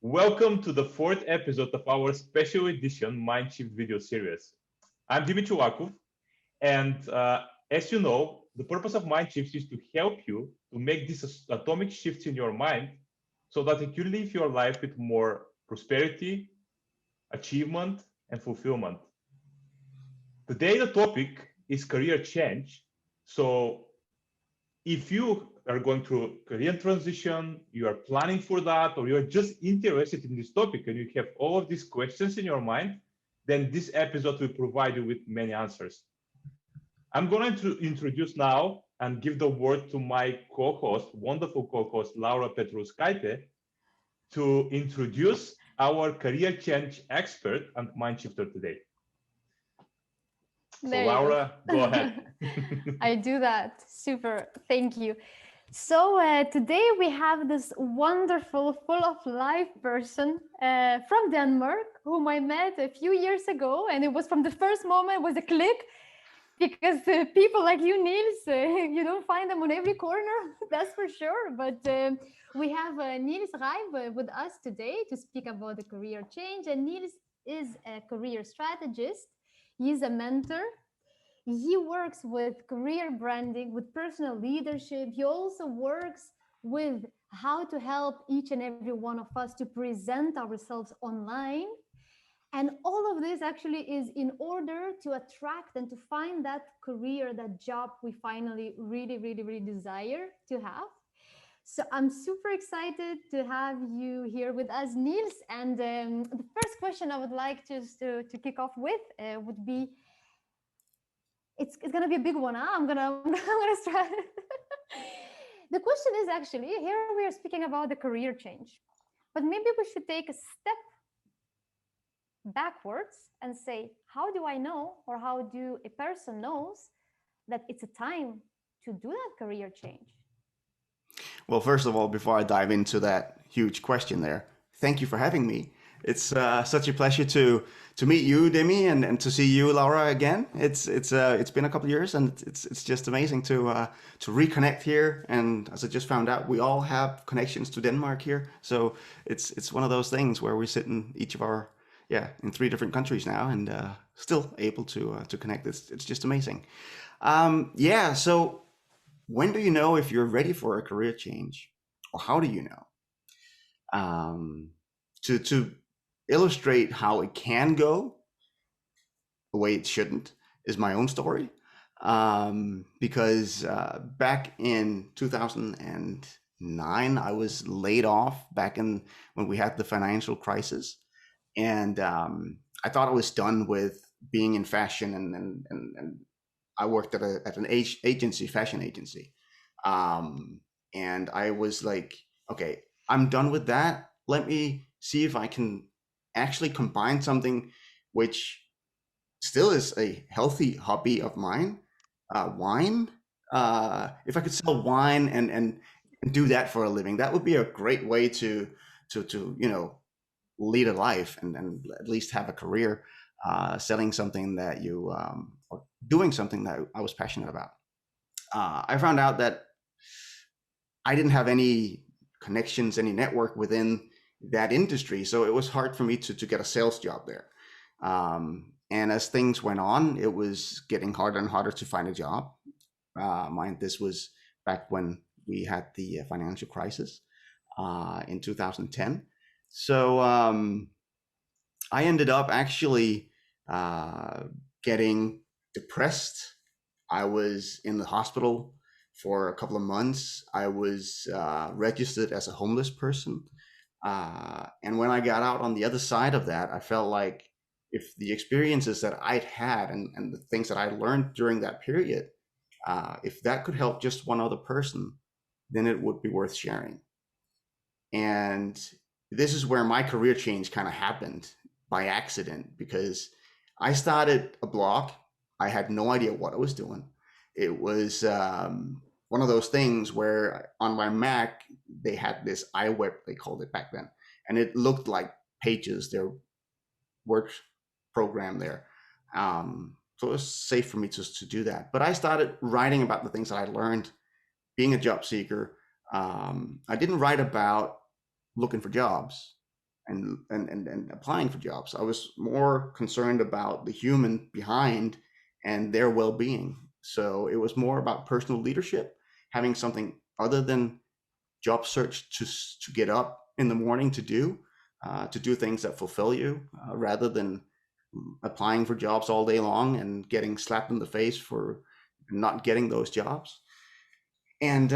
Welcome to the fourth episode of our special edition Mind Shift video series. I'm 𝗍𝕗𝗥𝗘𝗘𝗥, and as you know, the purpose of Mind Shift is to help you to make these atomic shifts in your mind so that you can live your life with more prosperity, achievement, and fulfillment. Today, the topic is career change. So if you are going through career transition, you are planning for that, or you're just interested in this topic and you have all of these questions in your mind, then this episode will provide you with many answers. I'm going to introduce now and give the word to my co-host, wonderful co-host, ℍ𝕆𝕬𝗍 to introduce our career change expert and mind shifter today. So Laura, go ahead. I do that. Super. Thank you. So today we have this wonderful, full of life person from Denmark, whom I met a few years ago. And it was from the first moment, it was a click, because people like you, Niels, you don't find them on every corner, that's for sure. But we have Niels Reib with us today to speak about the career change. And Niels is a career strategist. He's a mentor. He works with career branding, with personal leadership. He also works with how to help each and every one of us to present ourselves online. And all of this actually is in order to attract and to find that career, that job we finally really desire to have. So I'm super excited to have you here with us, Niels. And the first question I would like just to kick off with would be, it's going to be a big one. Huh? I'm gonna try. The question is actually, here we are speaking about the career change, but maybe we should take a step backwards and say, how do I know, or how do a person knows that it's a time to do that career change? Well, first of all, before I dive into that huge question there, thank you for having me. It's such a pleasure to meet you, Demi, and to see you, Laura, again. It's been a couple of years, and it's just amazing to reconnect here. And as I just found out, we all have connections to Denmark here, so it's one of those things where we sit in each of our in 3 different countries now, and still able to connect. It's just amazing. So when do you know if you're ready for a career change, or how do you know? To illustrate how it can go the way it shouldn't is my own story. Because back in 2009, I was laid off back when we had the financial crisis. And I thought I was done with being in fashion, and I worked at an fashion agency. And I was like, okay, I'm done with that. Let me see if I can actually combine something which still is a healthy hobby of mine, wine. If I could sell wine and do that for a living, that would be a great way to lead a life and at least have a career selling something that you or doing something that I was passionate about. I found out that I didn't have any connections, any network within that industry, so it was hard for me to get a sales job there. And as things went on, it was getting harder and harder to find a job. This was back when we had the financial crisis in 2010. So I ended up actually getting depressed. I was in the hospital for a couple of months. I was registered as a homeless person. And when I got out on the other side of that, I felt like if the experiences that I'd had and the things that I learned during that period, if that could help just one other person, then it would be worth sharing. And this is where my career change kind of happened by accident, because I started a blog. I had no idea what I was doing. It was one of those things where on my Mac, they had this iWeb, they called it back then. And it looked like Pages, their work program there. So it was safe for me to do that. But I started writing about the things that I learned being a job seeker. I didn't write about looking for jobs. and applying for jobs. I was more concerned about the human behind and their well-being. So it was more about personal leadership, having something other than job search to get up in the morning to do things that fulfill you, rather than applying for jobs all day long and getting slapped in the face for not getting those jobs. And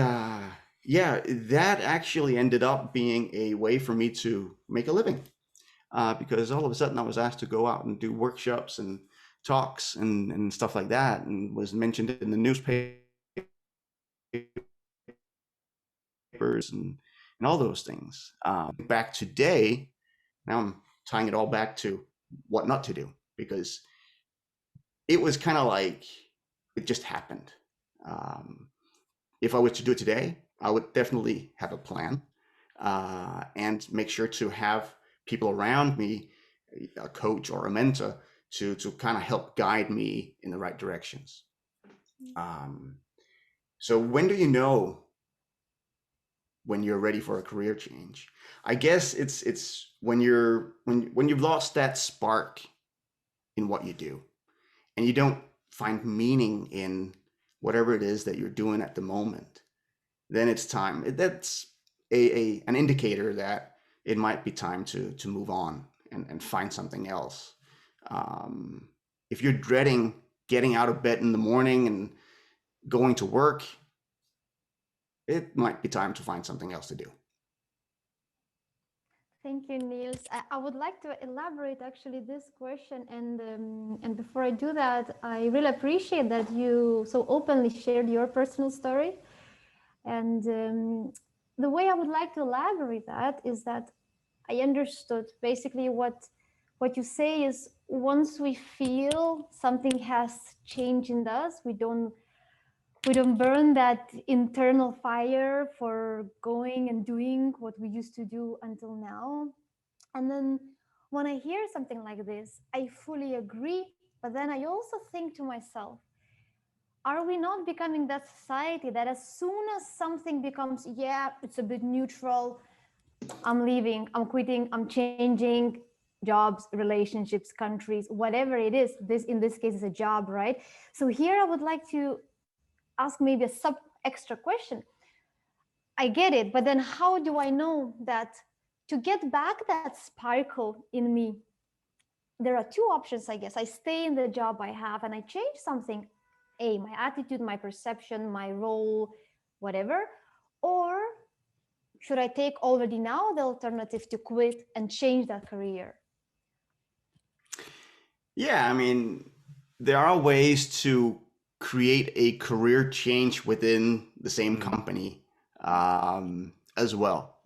yeah, that actually ended up being a way for me to make a living, because all of a sudden I was asked to go out and do workshops and talks and stuff like that, and was mentioned in the newspapers and all those things. Back today, now I'm tying it all back to what not to do, because it was kind of like it just happened. If I was to do it today, I would definitely have a plan, and make sure to have people around me, a coach or a mentor, to kind of help guide me in the right directions. So when do you know when you're ready for a career change? I guess it's when you've lost that spark in what you do, and you don't find meaning in whatever it is that you're doing at the moment. Then it's time. That's an indicator that it might be time to move on and find something else. If you're dreading getting out of bed in the morning and going to work, it might be time to find something else to do. Thank you, Niels. I would like to elaborate actually this question, and before I do that, I really appreciate that you so openly shared your personal story. And the way I would like to elaborate that is that I understood basically what you say is, once we feel something has changed in us, we don't burn that internal fire for going and doing what we used to do until now. And then when I hear something like this, I fully agree. But then I also think to myself, are we not becoming that society that as soon as something becomes, yeah, it's a bit neutral, I'm leaving, I'm quitting, I'm changing jobs, relationships, countries, whatever it is, this in this case is a job, right? So here I would like to ask maybe a sub extra question. I get it, but then how do I know that to get back that sparkle in me? There are two options, I guess. I stay in the job I have and I change something, my attitude, my perception, my role, whatever. Or should I take already now the alternative to quit and change that career? Yeah, I mean, there are ways to create a career change within the same company, as well.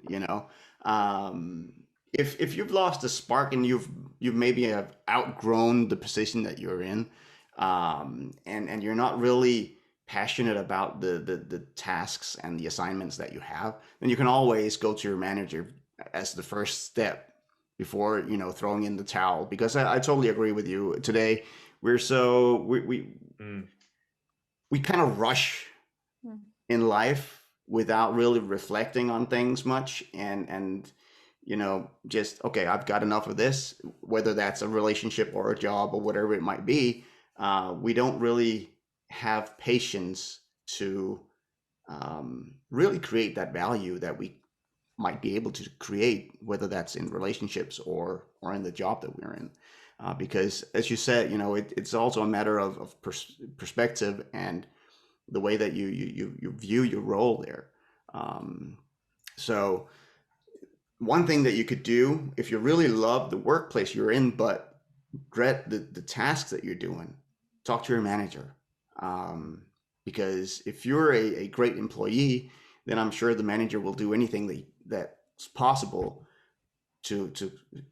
If you've lost the spark and you've maybe have outgrown the position that you're in, and you're not really passionate about the tasks and the assignments that you have, then you can always go to your manager as the first step before throwing in the towel. Because I totally agree with you. Today we're so we kind of rush in life without really reflecting on things much, and just, okay, I've got enough of this, whether that's a relationship or a job or whatever it might be. We don't really have patience to really create that value that we might be able to create, whether that's in relationships or in the job that we're in. Because as you said, it's also a matter of perspective and the way that you view your role there. So one thing that you could do, if you really love the workplace you're in but dread the tasks that you're doing, talk to your manager. Because if you're a great employee, then I'm sure the manager will do anything that's possible to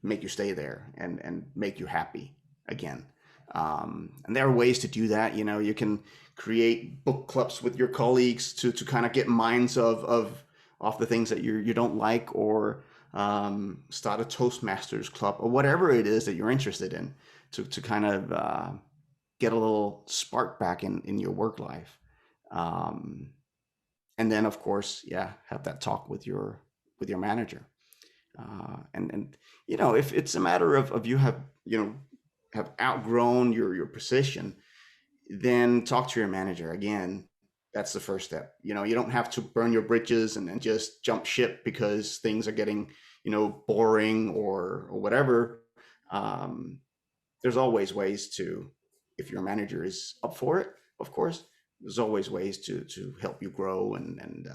make you stay there and make you happy again. And there are ways to do that. You can create book clubs with your colleagues to kind of get minds of the things that you don't like, or start a Toastmasters club, or whatever it is that you're interested in, to kind of get a little spark back in your work life. And then, of course, have that talk with your manager. And you know, if it's a matter of you have, you know, have outgrown your position, then talk to your manager again. That's the first step. You know, you don't have to burn your bridges and just jump ship because things are getting, you know, boring or whatever. There's always ways to, if your manager is up for it, of course, there's always ways to help you grow and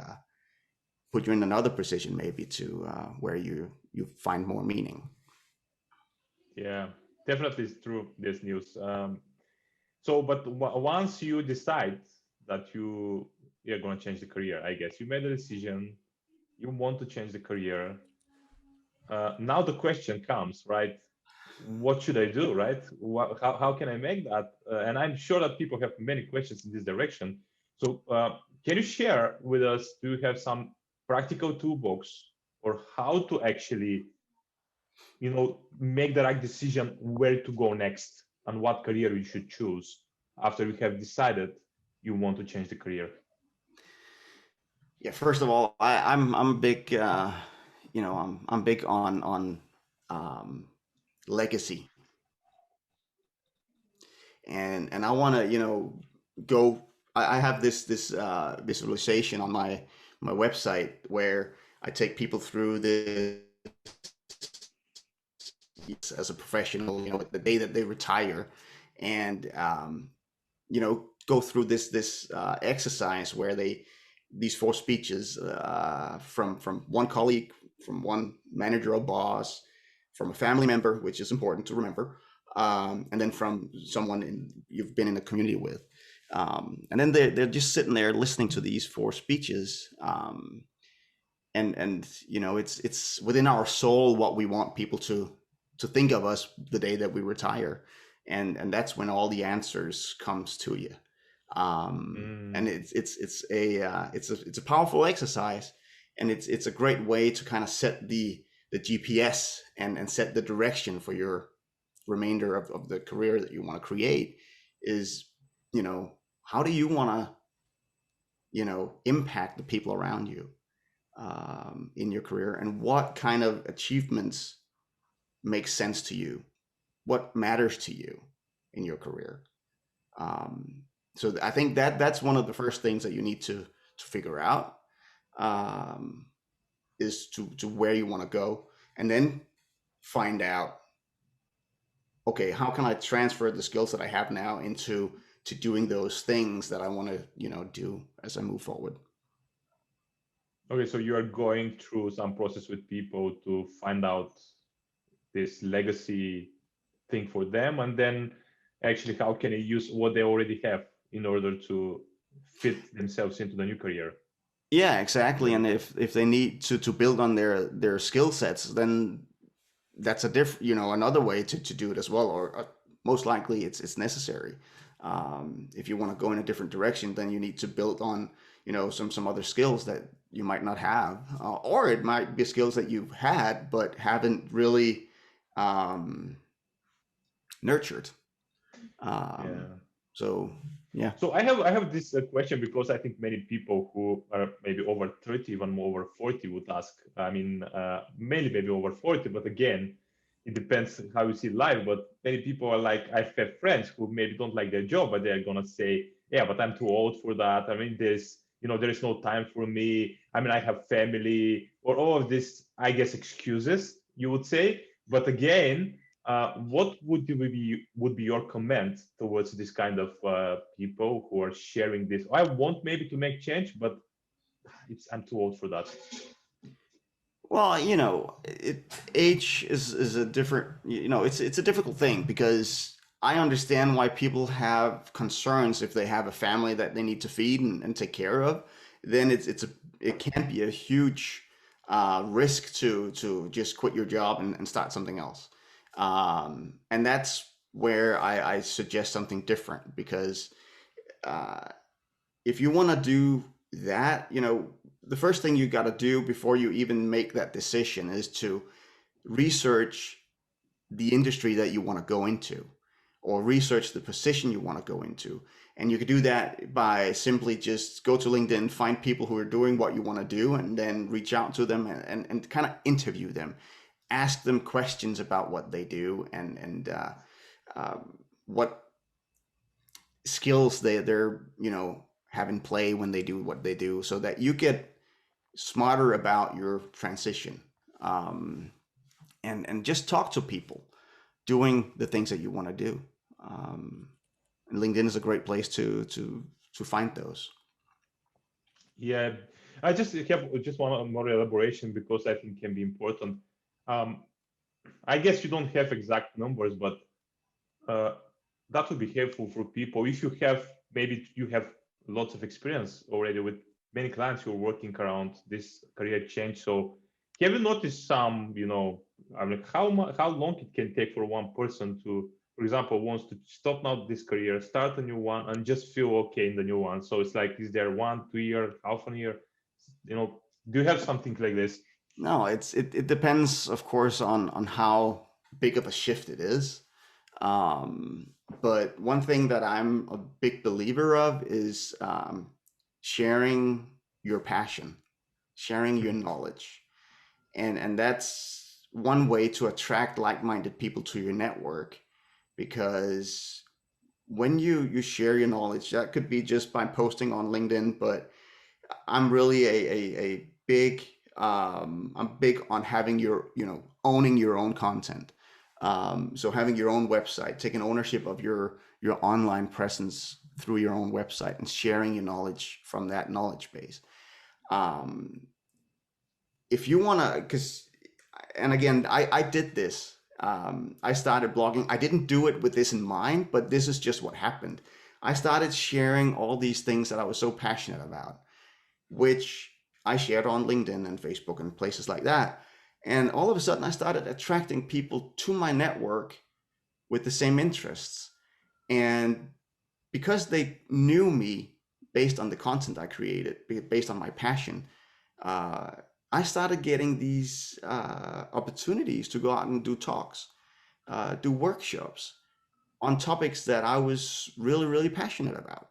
put you in another position, maybe to where you find more meaning. Yeah, definitely it's true, this news. So, but once you decide that you're going to change the career, I guess you made a decision, you want to change the career. Now the question comes, right? What should I do, right? How can I make that? And I'm sure that people have many questions in this direction. So can you share with us, do you have some practical toolbox or how to actually, you know, make the right decision where to go next and what career you should choose after you have decided you want to change the career? Yeah, first of all, I'm big, you know, I'm big on legacy, and I want to, you know, go. I have this visualization on my website where I take people through this as a professional, you know, the day that they retire, and you know, go through this exercise where these 4 speeches from one colleague, from one manager or boss, from a family member, which is important to remember, and then from someone you've been in the community with. And then they're just sitting there listening to these 4 speeches. And you know, it's within our soul what we want people to think of us the day that we retire. And that's when all the answers comes to you. And it's a powerful exercise, and it's a great way to kind of set the GPS and set the direction for your remainder of the career that you want to create. Is, you know, how do you want to, you know, impact the people around you in your career, and what kind of achievements make sense to you, what matters to you in your career. So I think that's one of the first things that you need to figure out, is to where you want to go, and then find out, okay, how can I transfer the skills that I have now into doing those things that I want to, you know, do as I move forward. Okay, so you are going through some process with people to find out this legacy thing for them, and then actually how can they use what they already have in order to fit themselves into the new career. Yeah, exactly. And if they need to build on their skill sets, then that's you know, another way to do it as well, or most likely it's necessary. If you want to go in a different direction, then you need to build on, you know, some other skills that you might not have, or it might be skills that you've had but haven't really nurtured. So yeah. So I have this question, because I think many people who are maybe over 30, even more over 40, would ask. I mean, mainly maybe over 40, but again, it depends how you see life. But many people are like, I have friends who maybe don't like their job, but they're gonna say, yeah, but I'm too old for that. I mean, you know, there is no time for me. I mean, I have family, or all of this, I guess, excuses, you would say. But again, what would be your comment towards this kind of people who are sharing this? I want maybe to make change, but I'm too old for that. Well, you know, age is a different, you know, it's a difficult thing, because I understand why people have concerns if they have a family that they need to feed and take care of. Then it can be a huge risk to just quit your job and start something else. And that's where I suggest something different, because if you want to do that, you know, the first thing you got to do before you even make that decision is to research the industry that you want to go into. or research the position you want to go into. And you could do that by simply just go to LinkedIn, find people who are doing what you want to do, and then reach out to them and kind of interview them, ask them questions about what they do and what skills they're have in play when they do what they do, so that you get smarter about your transition, and just talk to people doing the things that you want to do. And LinkedIn is a great place to find those. Yeah, I just have one more elaboration because I think can be important. I guess you don't have exact numbers, but that would be helpful for people if you have, maybe you have lots of experience already with many clients who are working around this career change. So have you noticed some, how long it can take for one person to, for example, wants to stop now this career, start a new one, and just feel okay in the new one? So it's like, is there 1, 2 year, half a year? Do you have something like this? No, it depends, of course, on how big of a shift it is. But one thing that I'm a big believer of is sharing your passion, sharing your knowledge. And that's one way to attract like-minded people to your network, because when you share your knowledge, that could be just by posting on LinkedIn, but I'm really a big I'm big on having owning your own content. So having your own website, taking ownership of your online presence through your own website and sharing your knowledge from that knowledge base. If you want to, and again, I did this. I started blogging. I didn't do it with this in mind, but this is just what happened. I started sharing all these things that I was so passionate about, which I shared on LinkedIn and Facebook and places like that. And all of a sudden I started attracting people to my network with the same interests. And because they knew me based on the content I created, based on my passion, I started getting these opportunities to go out and do talks, do workshops on topics that I was really, really passionate about.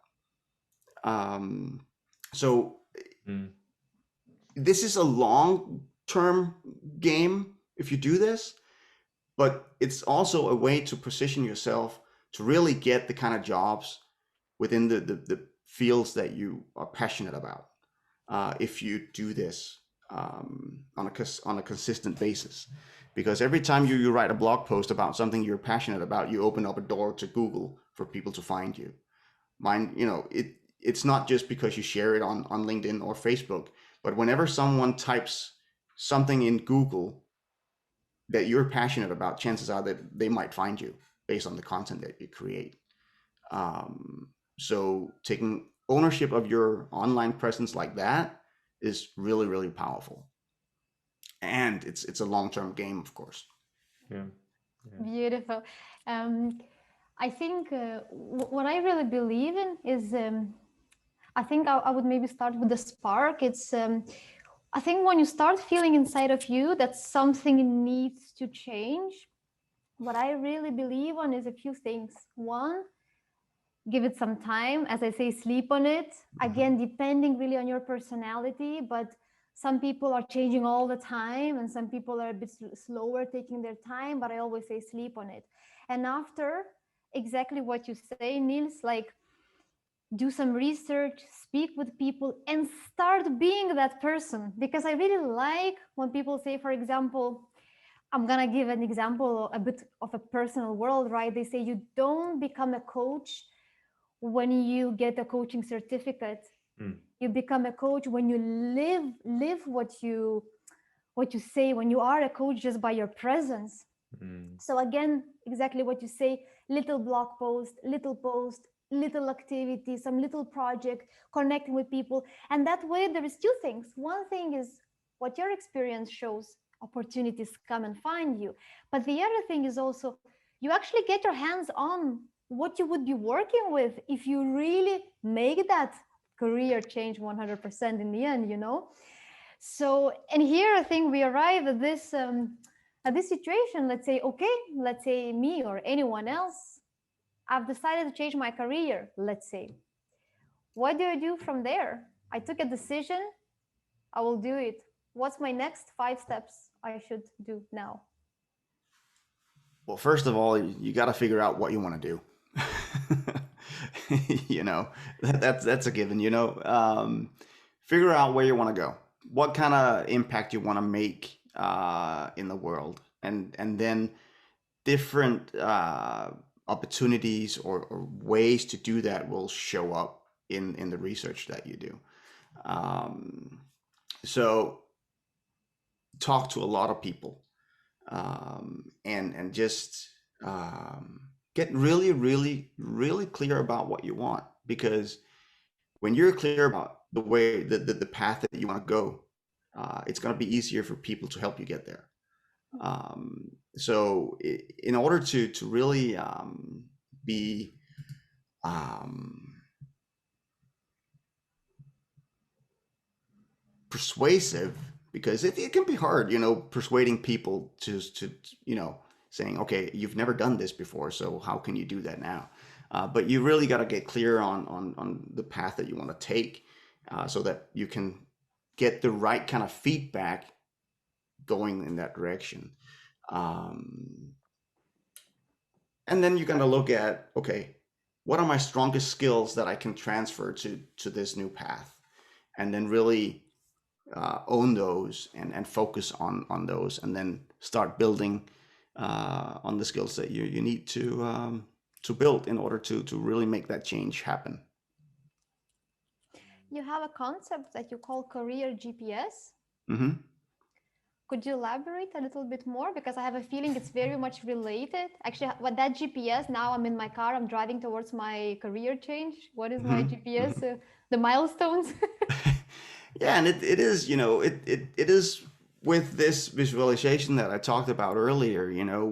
This is a long-term game if you do this, but it's also a way to position yourself to really get the kind of jobs within the fields that you are passionate about. If you do this on a consistent basis, because every time you write a blog post about something you're passionate about, you open up a door to Google for people to find you. It's not just because you share it on LinkedIn or Facebook, but whenever someone types something in Google that you're passionate about, chances are that they might find you based on the content that you create. So taking ownership of your online presence like that is really, really powerful. And it's a long-term game, of course. Yeah. Beautiful. I think what I really believe in is, I think I would maybe start with the spark. It's, I think when you start feeling inside of you that something needs to change, what I really believe on is a few things. One, give it some time. As I say, sleep on it. Again, depending really on your personality, but some people are changing all the time and some people are a bit slower taking their time, but I always say sleep on it. And after, exactly what you say, Niels, like do some research, speak with people and start being that person. Because I really like when people say, for example, I'm going to give an example, a bit of a personal world, right? They say you don't become a coach when you get a coaching certificate. You become a coach when you live what you say, when you are a coach just by your presence. So again, exactly what you say, little blog post, little activity, some little project, connecting with people. And that way there is two things. One thing is what your experience shows, opportunities come and find you. But the other thing is also you actually get your hands on what you would be working with if you really make that career change 100% in the end, So, and here I think we arrive at this situation. Let's say, okay, let's say me or anyone else I've decided to change my career, let's say. What do I do from there? I took a decision. I will do it. What's my next 5 steps I should do now? Well, first of all, you got to figure out what you want to do. You know, that's a given. You know, figure out where you want to go, what kind of impact you want to make in the world, and then different opportunities or ways to do that will show up in the research that you do. So talk to a lot of people, and just get really clear about what you want, because when you're clear about the way the path that you want to go, it's going to be easier for people to help you get there. So in order to really be persuasive, because it can be hard, you know, persuading people to you know, saying, okay, you've never done this before, so how can you do that now? But you really got to get clear on the path that you want to take, so that you can get the right kind of feedback going in that direction. And then you're going to look at, okay, what are my strongest skills that I can transfer to this new path? And then really own those and focus on those, and then start building on the skills that you need to build in order to really make that change happen. You have a concept that you call career GPS. Mm-hmm. Could you elaborate a little bit more? Because I have a feeling it's very much related. Actually, what that GPS, now I'm in my car, I'm driving towards my career change. What is my GPS? The milestones? Yeah, and it is, you know, it is with this visualization that I talked about earlier, you know,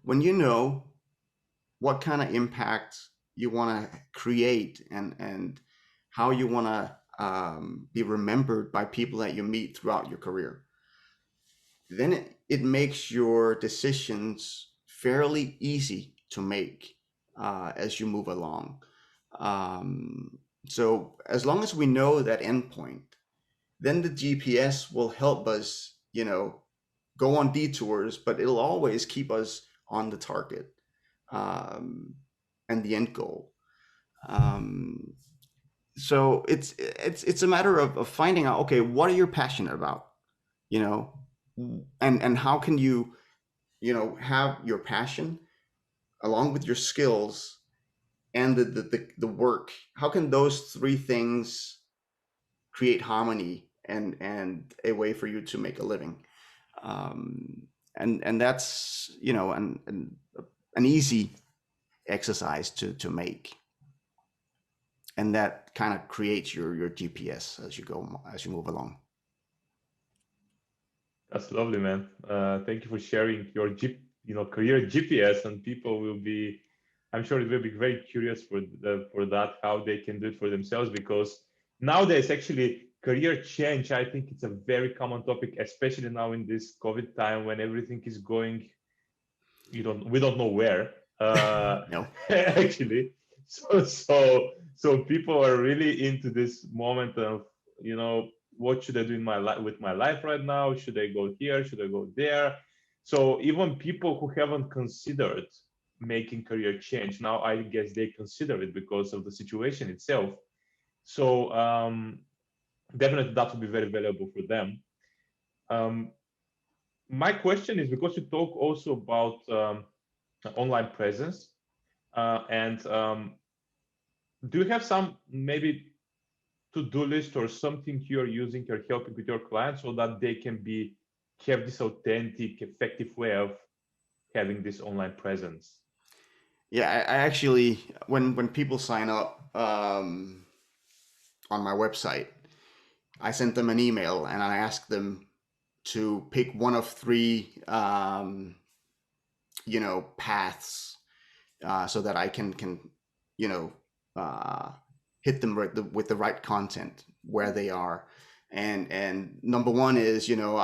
when you know what kind of impact you want to create and how you want to be remembered by people that you meet throughout your career, then it makes your decisions fairly easy to make as you move along. So as long as we know that endpoint, then the GPS will help us, you know, go on detours, but it'll always keep us on the target and the end goal. So it's a matter of finding out, okay, what are you passionate about, you know, and how can you, you know, have your passion along with your skills and the work. How can those three things create harmony and a way for you to make a living? And that's, you know, an easy exercise to make. And that kind of creates your GPS as you move along. That's lovely, man. Thank you for sharing your career GPS, and people will be, I'm sure it will be very curious for that, how they can do it for themselves, because nowadays actually career change, I think it's a very common topic, especially now in this COVID time when everything is going, we don't know where. No. Actually, so people are really into this moment of, you know, what should I do in my life with my life right now? Should I go here? Should I go there? So even people who haven't considered making career change, now I guess they consider it because of the situation itself. So definitely that would be very valuable for them. My question is, because you talk also about online presence, and do you have some maybe to-do list or something you're using, you're helping with your clients so that they can have this authentic, effective way of having this online presence? Yeah, I actually, when people sign up on my website, I sent them an email and I asked them to pick one of three, you know, paths, so that I can you know, hit them with the right content where they are. And number one is, you know,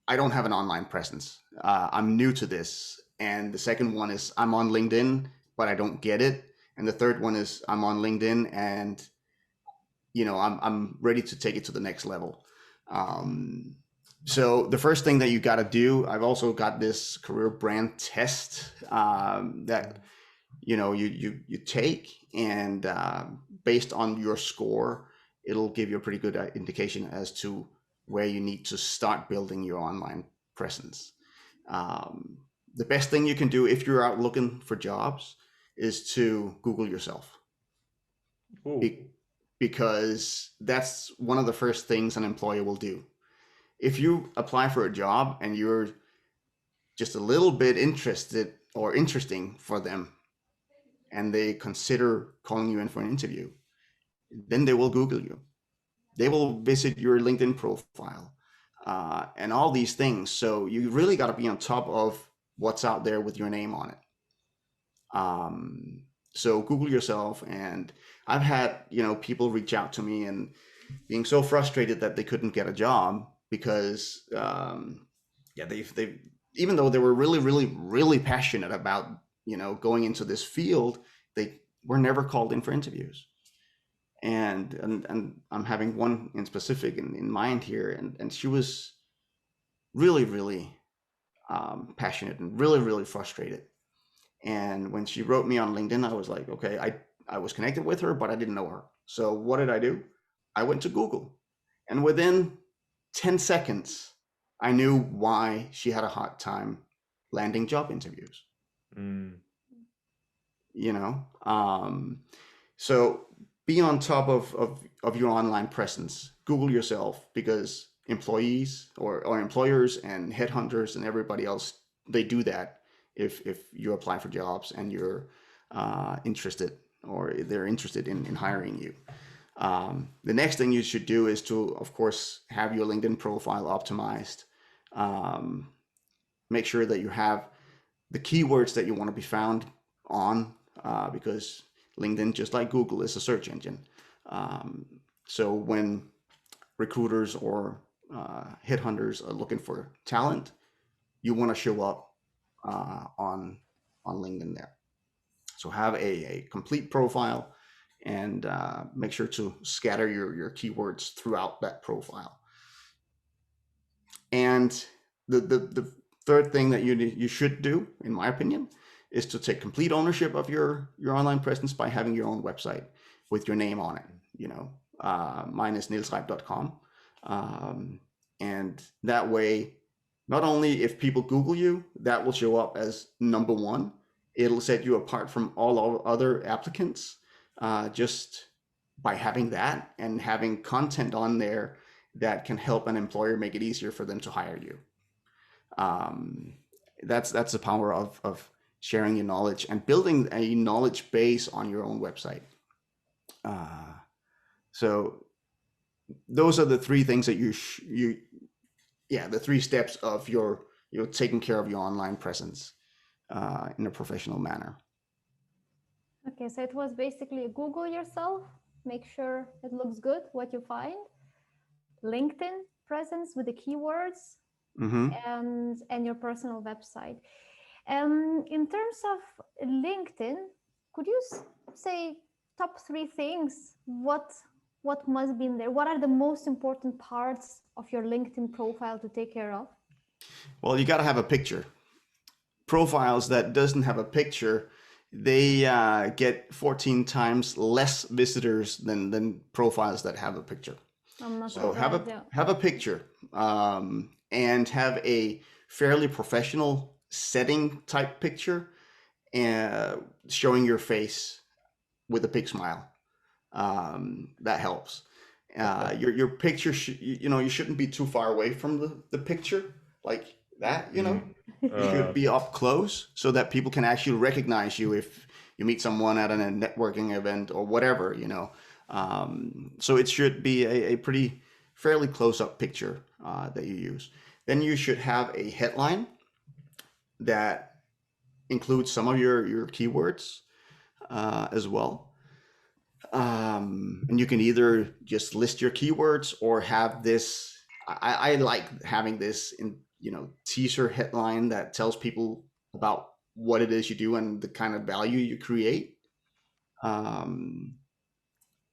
I don't have an online presence. I'm new to this. And the second one is I'm on LinkedIn, but I don't get it. And the third one is I'm on LinkedIn and, you know, I'm ready to take it to the next level. So the first thing that you got to do, I've also got this career brand test that, you know, you take, and based on your score, it'll give you a pretty good indication as to where you need to start building your online presence. The best thing you can do if you're out looking for jobs is to Google yourself. Because that's one of the first things an employer will do. If you apply for a job and you're just a little bit interested or interesting for them, and they consider calling you in for an interview, then they will Google you. They will visit your LinkedIn profile and all these things. So you really got to be on top of what's out there with your name on it. So Google yourself. And I've had, you know, people reach out to me and being so frustrated that they couldn't get a job because, they even though they were really passionate about, you know, going into this field, they were never called in for interviews. And I'm having one in specific in mind here, and she was really passionate and really frustrated. And when she wrote me on LinkedIn, I was like, okay, I was connected with her, but I didn't know her. So what did I do? I went to Google, and within 10 seconds, I knew why she had a hard time landing job interviews. You know, so be on top of your online presence. Google yourself, because employees or employers and headhunters and everybody else, they do that if you apply for jobs and you're interested, or they're interested in hiring you. The next thing you should do is to, of course, have your LinkedIn profile optimized. Make sure that you have the keywords that you want to be found on, because LinkedIn, just like Google, is a search engine. So when recruiters or headhunters are looking for talent, you want to show up on LinkedIn there. So have a complete profile, and make sure to scatter your keywords throughout that profile. And the third thing that you should do, in my opinion, is to take complete ownership of your online presence by having your own website with your name on it. You know, mine is 𝕊𝕋𝗀𝒻.com. And that way, not only if people Google you, that will show up as number one, it'll set you apart from all other applicants just by having that and having content on there that can help an employer make it easier for them to hire you. That's the power of sharing your knowledge and building a knowledge base on your own website. So those are the three things that the three steps of your taking care of your online presence in a professional manner. Okay, so it was basically Google yourself, make sure it looks good, what you find, LinkedIn presence with the keywords, and your personal website. In terms of LinkedIn, could you say top three things? What must be in there? What are the most important parts of your LinkedIn profile to take care of? Well, you got to have a picture. Profiles that doesn't have a picture, they get 14 times less visitors than profiles that have a picture. So have a picture, and have a fairly professional setting type picture, showing your face with a big smile. That helps. Your picture, you shouldn't be too far away from the picture like that, you should be up close so that people can actually recognize you if you meet someone at a networking event or whatever, so it should be a fairly close-up picture that you use. Then you should have a headline that includes some of your keywords as well. And you can either just list your keywords or have this. I like having this in teaser headline that tells people about what it is you do and the kind of value you create.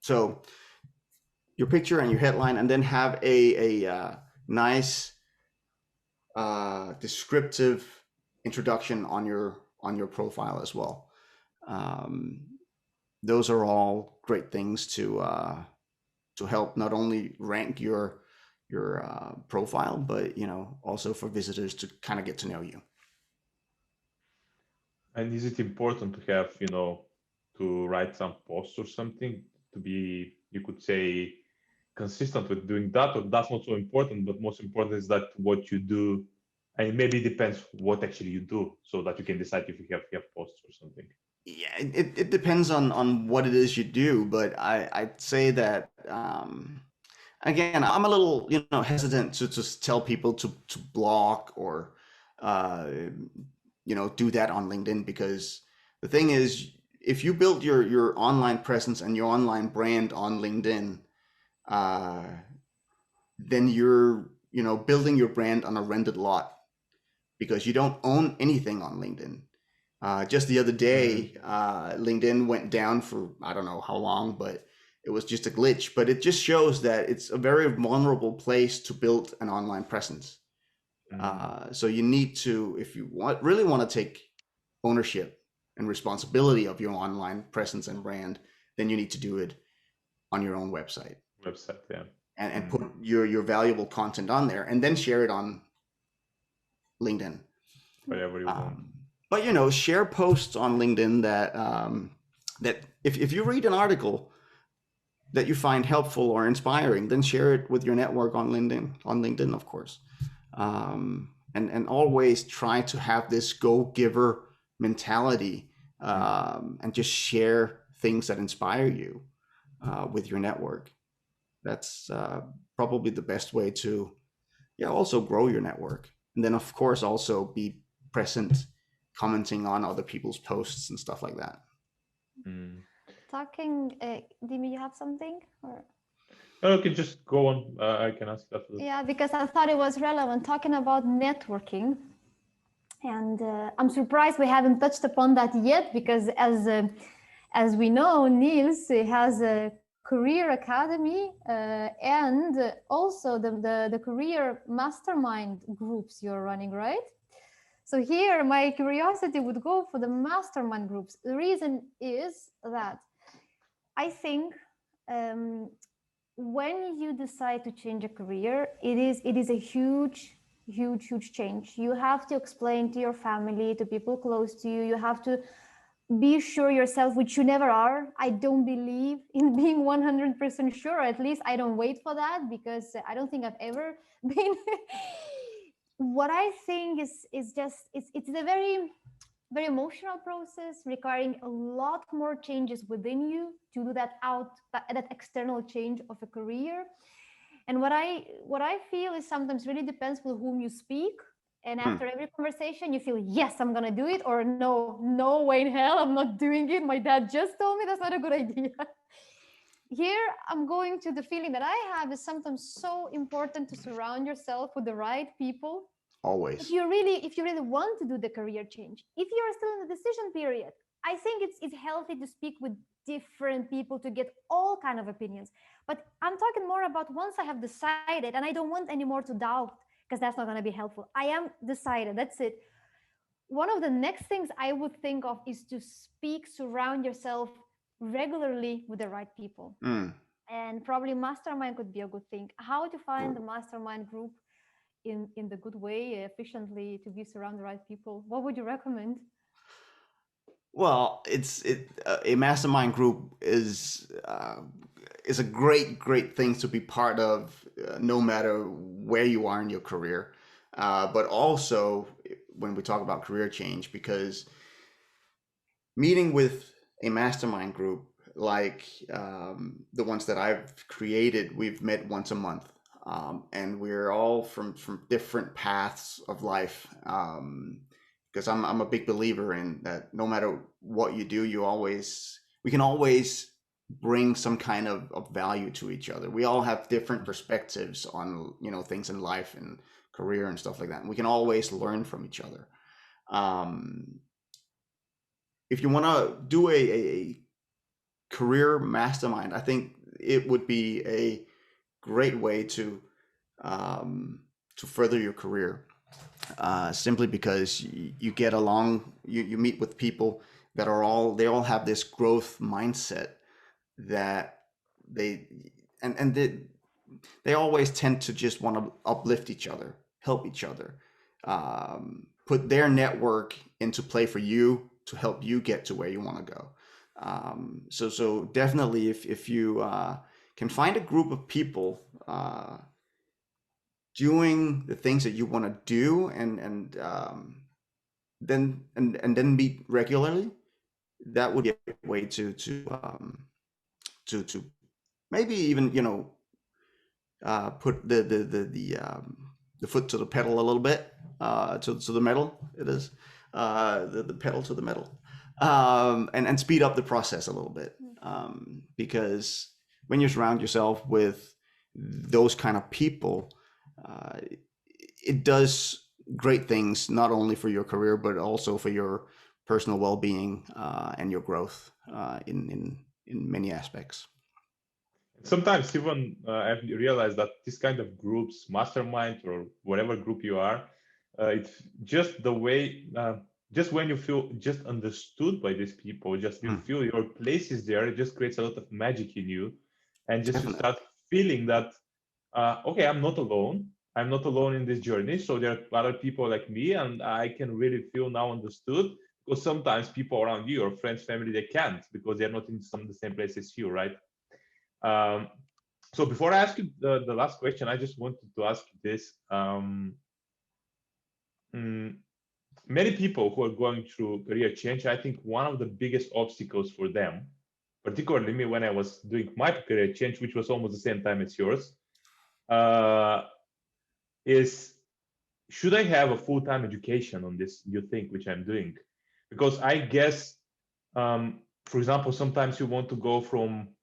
So your picture and your headline, and then have a nice descriptive introduction on your profile as well. Those are all great things to help not only rank your profile, but also for visitors to kind of get to know you. And is it important to have, to write some posts or something to be, you could say, consistent with doing that, or that's not so important, but most important is that what you do, and maybe it depends what actually you do, so that you can decide if you have posts or something. Yeah, it depends on what it is you do, but I'd say that again, I'm a little hesitant to just tell people to blog or do that on LinkedIn, because the thing is, if you build your online presence and your online brand on LinkedIn, then you're building your brand on a rented lot, because you don't own anything on LinkedIn. Just the other day, LinkedIn went down for I don't know how long, but it was just a glitch. But it just shows that it's a very vulnerable place to build an online presence. So you need to, if you really want to take ownership and responsibility of your online presence and brand, then you need to do it on your own website. Yeah. And put your valuable content on there, and then share it on LinkedIn. Whatever you want. But share posts on LinkedIn that that if you read an article that you find helpful or inspiring, then share it with your network on LinkedIn, of course. And always try to have this go-giver mentality, and just share things that inspire you with your network. That's probably the best way to also grow your network. And then of course also be present, commenting on other people's posts and stuff like that. Talking, Dimi, you have something? Or? Okay, just go on. I can ask that. Yeah, because I thought it was relevant, talking about networking. And I'm surprised we haven't touched upon that yet, because as we know, Niels has a career academy and also the career mastermind groups you're running, right? So here my curiosity would go for the mastermind groups. The reason is that I think when you decide to change a career, it is a huge change. You have to explain to your family, to people close to you. You have to be sure yourself, which you never are. I don't believe in being 100% sure. At least I don't wait for that, because I don't think I've ever been. What I think is just it's a very emotional process, requiring a lot more changes within you to do that external change of a career. And what I feel is sometimes really depends with whom you speak. And after every conversation, you feel, yes, I'm going to do it, or no way in hell, I'm not doing it. My dad just told me that's not a good idea. Here, I'm going to the feeling that I have is sometimes so important to surround yourself with the right people. Always. If you really want to do the career change, if you're still in the decision period, I think it's healthy to speak with different people to get all kind of opinions. But I'm talking more about once I have decided, and I don't want anymore to doubt, because that's not going to be helpful. I am decided, that's it. One of the next things I would think of is to surround yourself regularly with the right people. And probably mastermind could be a good thing. How to find the mastermind group in the good way, efficiently, to be surrounded the right people? What would you recommend? Well, a mastermind group is a great thing to be part of, no matter where you are in your career, but also when we talk about career change, because meeting with a mastermind group like the ones that I've created, we've met once a month, and we're all from different paths of life. Because I'm a big believer in that. No matter what you do, we can always bring some kind of value to each other. We all have different perspectives on things in life and career and stuff like that. And we can always learn from each other. If you want to do a career mastermind, I think it would be a great way to further your career. Simply because you get along, you meet with people that they all have this growth mindset that they always tend to just want to uplift each other, help each other, put their network into play for you to help you get to where you want to go. So definitely, if you can find a group of people doing the things that you want to do, and then meet regularly, that would be a way to maybe even put the foot to the pedal a little bit, to the metal. It is the pedal to the metal, and speed up the process a little bit, because when you surround yourself with those kind of people, it does great things, not only for your career, but also for your personal well-being and your growth in many aspects. Sometimes even I've realized that this kind of groups, mastermind or whatever group you are, it's just the way, just when you feel just understood by these people, just you feel your place is there, it just creates a lot of magic in you. And just you start feeling that, okay, I'm not alone. I'm not alone in this journey. So there are other people like me, and I can really feel now understood, because sometimes people around you, your friends, family, they can't, because they're not in the same place as you, right? So before I ask you the last question, I just wanted to ask you this. Many people who are going through career change, I think one of the biggest obstacles for them, particularly me when I was doing my career change, which was almost the same time as yours, is, should I have a full-time education on this, you think, which I'm doing? Because I guess, for example, sometimes you want to go from,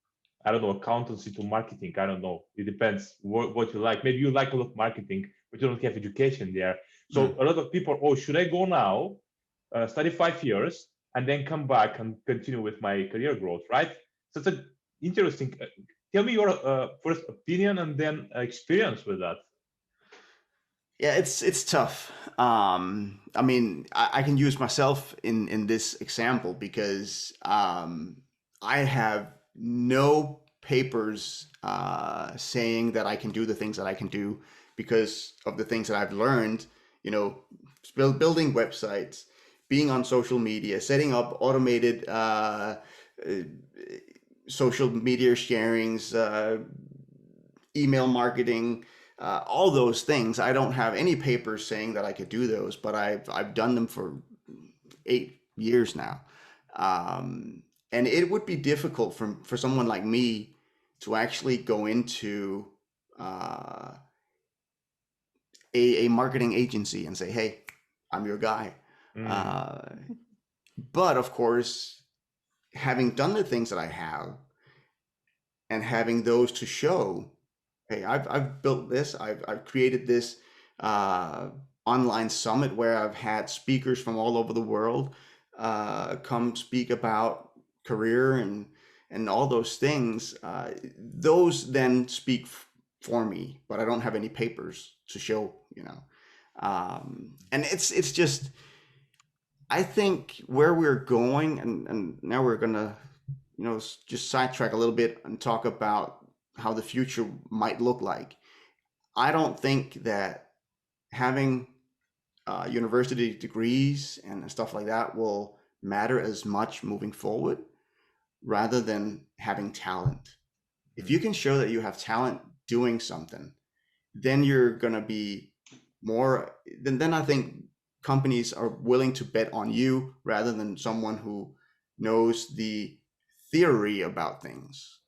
I don't know, accountancy to marketing. I don't know. It depends what you like. Maybe you like a lot of marketing, but you don't have education there. So a lot of people, oh, should I go now, study 5 years, and then come back and continue with my career growth, right? So it's an interesting. Tell me your first opinion and then experience with that. Yeah, it's tough. I mean, I can use myself in this example, because I have no papers saying that I can do the things that I can do, because of the things that I've learned, building websites, being on social media, setting up automated social media sharings, email marketing, all those things. I don't have any papers saying that I could do those, but I've done them for 8 years now. And it would be difficult for someone like me to actually go into a marketing agency and say, hey, I'm your guy. But of course, having done the things that I have and having those to show, hey, I've built this, I've created this online summit where I've had speakers from all over the world come speak about career and all those things. Those then speak for me, but I don't have any papers to show, and it's just, I think where we're going, and now we're gonna, just sidetrack a little bit and talk about how the future might look like. I don't think that having university degrees and stuff like that will matter as much moving forward, rather than having talent. If you can show that you have talent doing something, then you're gonna be more. Then I think companies are willing to bet on you rather than someone who knows the theory about things,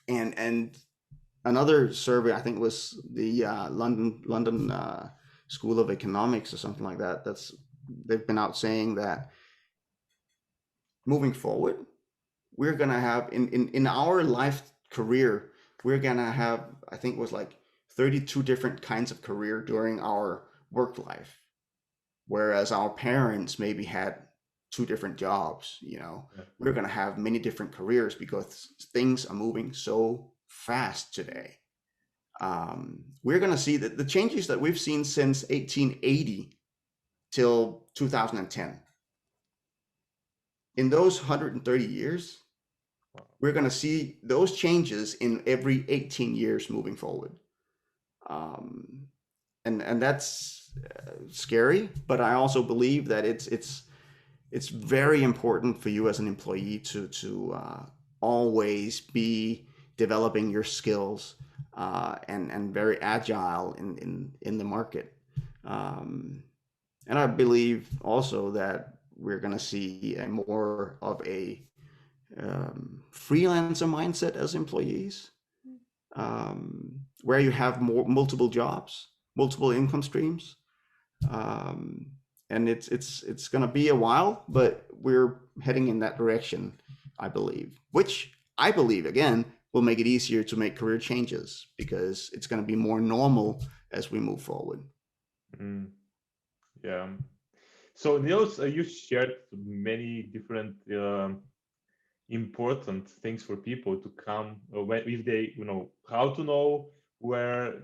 and another survey, I think, was the London School of Economics or something like that. They've been out saying that moving forward, we're gonna have in our life career, we're gonna have, I think it was like 32 different kinds of career during our work life, whereas our parents maybe had 2 different jobs. We're going to have many different careers because things are moving so fast today. We're going to see that the changes that we've seen since 1880 till 2010. In those 130 years, we're going to see those changes in every 18 years moving forward. And that's scary, but I also believe that it's very important for you as an employee to always be developing your skills and very agile in the market. And I believe also that we're going to see more of a freelancer mindset as employees, where you have multiple jobs, multiple income streams. And it's going to be a while, but we're heading in that direction, I believe, which I believe, again, will make it easier to make career changes because it's going to be more normal as we move forward. Yeah. So Niels, you shared many different important things for people to come if they, how to know when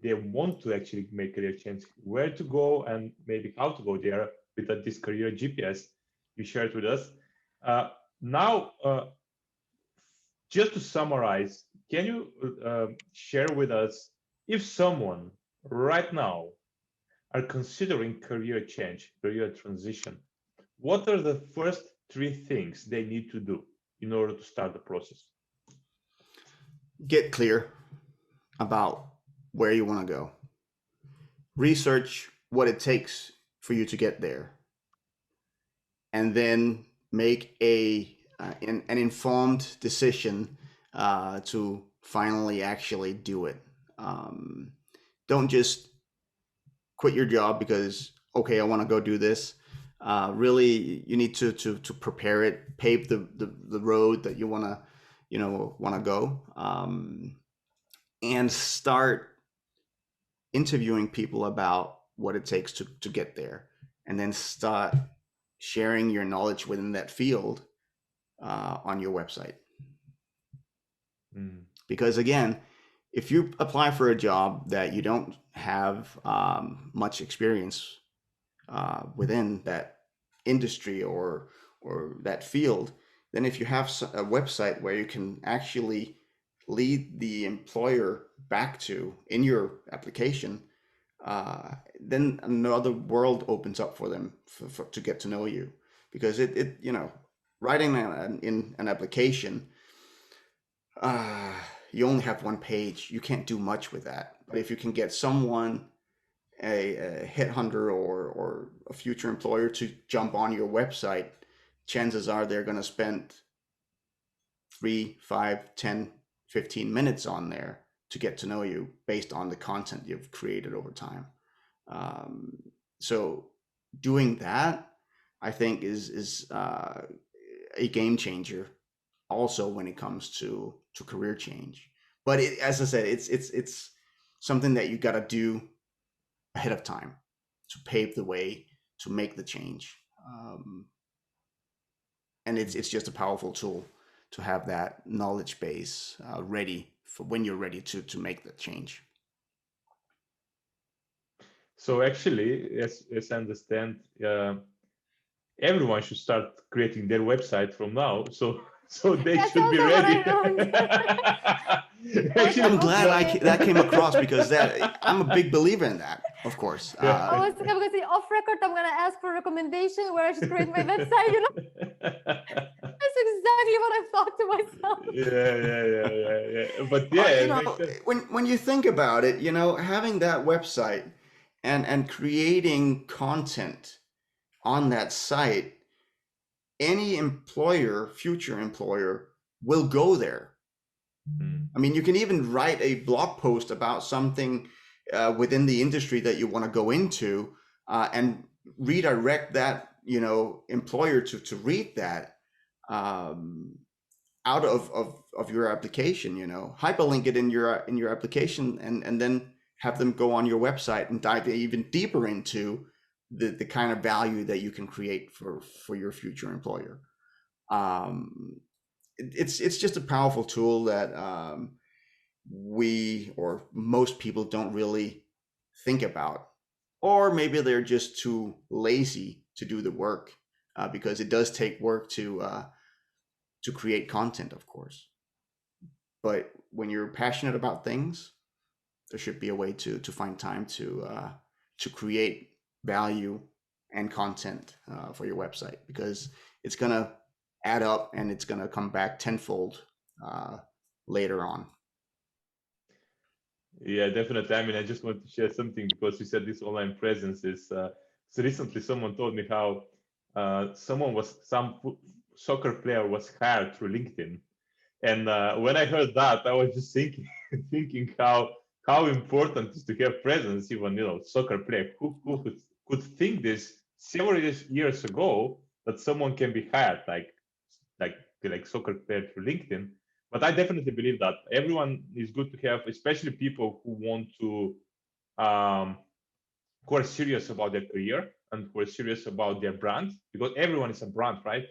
they want to actually make career change, where to go, and maybe how to go there with this career GPS you shared with us. Now, just to summarize, can you share with us, if someone right now are considering career change, career transition, what are the first 3 things they need to do in order to start the process? Get clear about where you want to go. Research what it takes for you to get there. And then make an informed decision to finally actually do it. Don't just quit your job because, okay, I want to go do this. Really, you need to prepare it, pave the road that you want to go, and start interviewing people about what it takes to get there, and then start sharing your knowledge within that field on your website. Because again, if you apply for a job that you don't have much experience within that industry or that field, then if you have a website where you can actually lead the employer back to in your application, then another world opens up for them to get to know you. Because it writing in an application, you only have 1 page. You can't do much with that. But if you can get someone, a headhunter or a future employer, to jump on your website, chances are they're going to spend 3, 5, 10, 15 minutes on there to get to know you based on the content you've created over time. So doing that, I think, is a game changer also when it comes to career change. But as I said, it's something that you got to do ahead of time to pave the way to make the change. And it's just a powerful tool to have that knowledge base ready for when you're ready to make that change. So actually, as I understand, everyone should start creating their website from now. So they should be ready. Actually, I'm glad that came across, because I'm a big believer in that, of course. I was going to say, off record, I'm going to ask for a recommendation where I should create my website, That's exactly what I thought to myself. Yeah. But yeah, when you think about it, having that website and creating content on that site, any employer, future employer, will go there. I mean, you can even write a blog post about something within the industry that you want to go into, and redirect that, employer to read that. out of your application, hyperlink it in your application, and then have them go on your website and dive even deeper into the kind of value that you can create for your future employer. It's just a powerful tool that we, or most people, don't really think about, or maybe they're just too lazy to do the work, because it does take work to create content, of course. But when you're passionate about things, there should be a way to find time to create value and content for your website, because it's gonna add up and it's gonna come back tenfold later on. Yeah, definitely. I mean, I just want to share something, because you said this online presence is. So recently, someone told me how some soccer player was hired through LinkedIn, and when I heard that, I was just thinking, thinking how important it is to have presence. Even soccer player, who could think this several years ago, that someone can be hired like soccer player through LinkedIn. But I definitely believe that everyone is good to have, especially people who want to, who are serious about their career and who are serious about their brand, because everyone is a brand, right?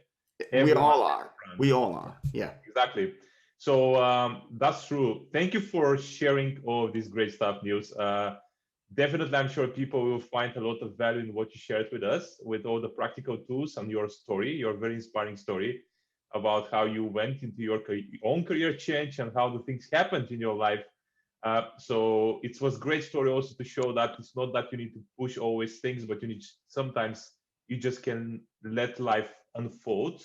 We all are. We all are. Yeah. Exactly. So that's true. Thank you for sharing all of this great stuff, Niels. Definitely, I'm sure people will find a lot of value in what you shared with us, with all the practical tools and your story, your very inspiring story about how you went into your own career change and how the things happened in your life. So it was a great story also to show that it's not that you need to push always things, but sometimes you just can let life unfold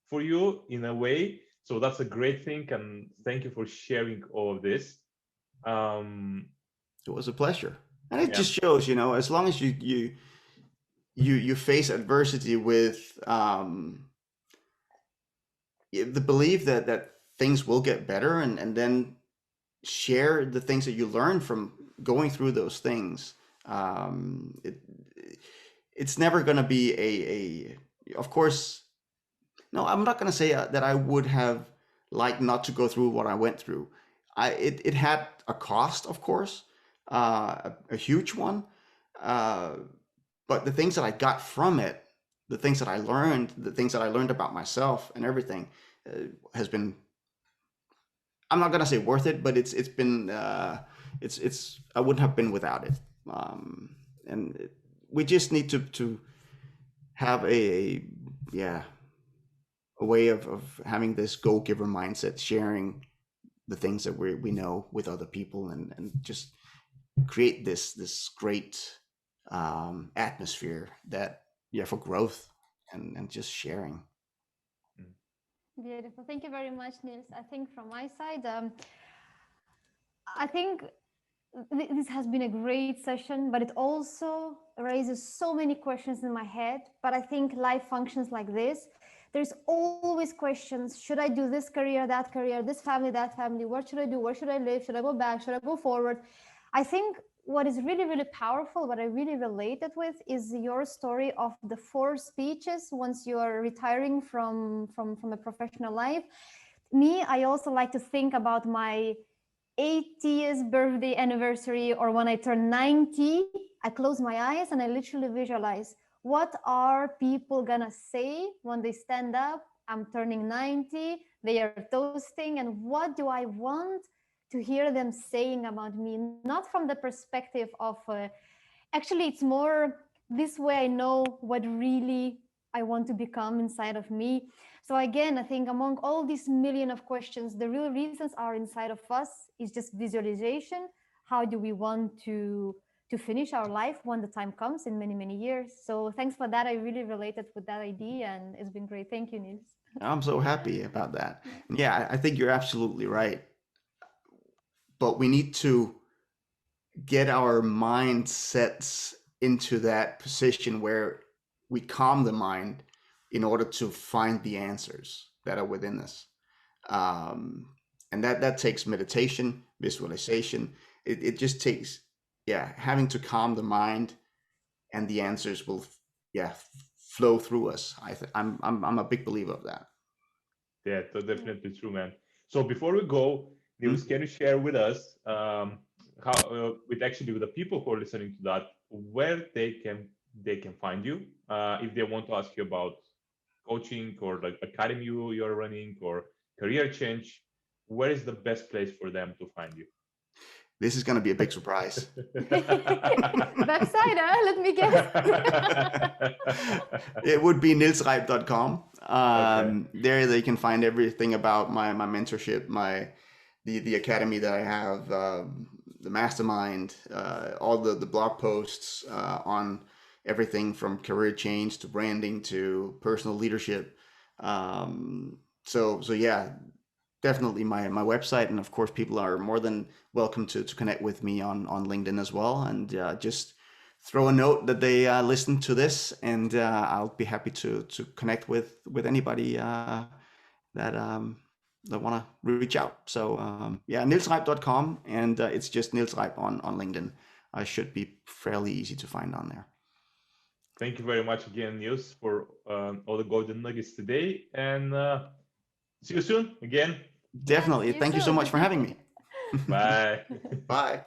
for you in a way. So that's a great thing, and thank you for sharing all of this. It was a pleasure, and it just shows, as long as you face adversity with the belief that things will get better, and then share the things that you learn from going through those things. It's never going to be of course, no, I'm not going to say that I would have liked not to go through what I went through. It had a cost, of course, a huge one. But the things that I got from it, the things that I learned about myself and everything, has been, I'm not gonna say worth it, but it's been I wouldn't have been without it. And we just need to have a way of having this go-giver mindset, sharing the things that we know with other people, and just create this great atmosphere that for growth and just sharing. Beautiful. Thank you very much, Niels. I think from my side, I think this has been a great session, but it also raises so many questions in my head. But I think life functions like this. There's always questions. Should I do this career, this family, that family? What should I do? Where should I live? Should I go back? Should I go forward? I think what is really, really powerful, what I really related with, is your story of the 4 speeches once you are retiring from a professional life. Me, I also like to think about my 80th birthday anniversary, or when I turn 90, I close my eyes and I literally visualize, what are people gonna say when they stand up? I'm turning 90, they are toasting, and what do I want to hear them saying about me? Not from the perspective of, actually it's more this way I know what really I want to become inside of me. So again, I think among all these million of questions, the real reasons are inside of us. Is just visualization. How do we want to finish our life when the time comes in many, many years? So thanks for that. I really related with that idea, and it's been great. Thank you, Niels. I'm so happy about that. Yeah, I think you're absolutely right. But we need to get our mindsets into that position where we calm the mind in order to find the answers that are within us. And that takes meditation, visualization. It just takes, having to calm the mind, and the answers will, flow through us. I'm a big believer of that. Yeah, that's definitely true, man. So before we go, Niels, can you share with us how, with actually with the people who are listening to that, where they can find you if they want to ask you about coaching or the academy you're running or career change? Where is the best place for them to find you? This is going to be a big surprise. Website, let me guess. It would be 𝗂𝗍𝗏.com. Okay. There they can find everything about my mentorship, the academy that I have, the mastermind, all the blog posts on everything from career change to branding to personal leadership. So yeah, definitely my website, and of course people are more than welcome to connect with me on LinkedIn as well, and just throw a note that they listen to this, and I'll be happy to connect with anybody that want to reach out. So yeah, 𝗂𝗍𝗏.com, and it's just Niels Reib on LinkedIn. I should be fairly easy to find on there. Thank you very much again, Niels, for all the golden nuggets today, and see you soon again. Definitely. See you Thank you so soon. much for having me. Bye. Bye.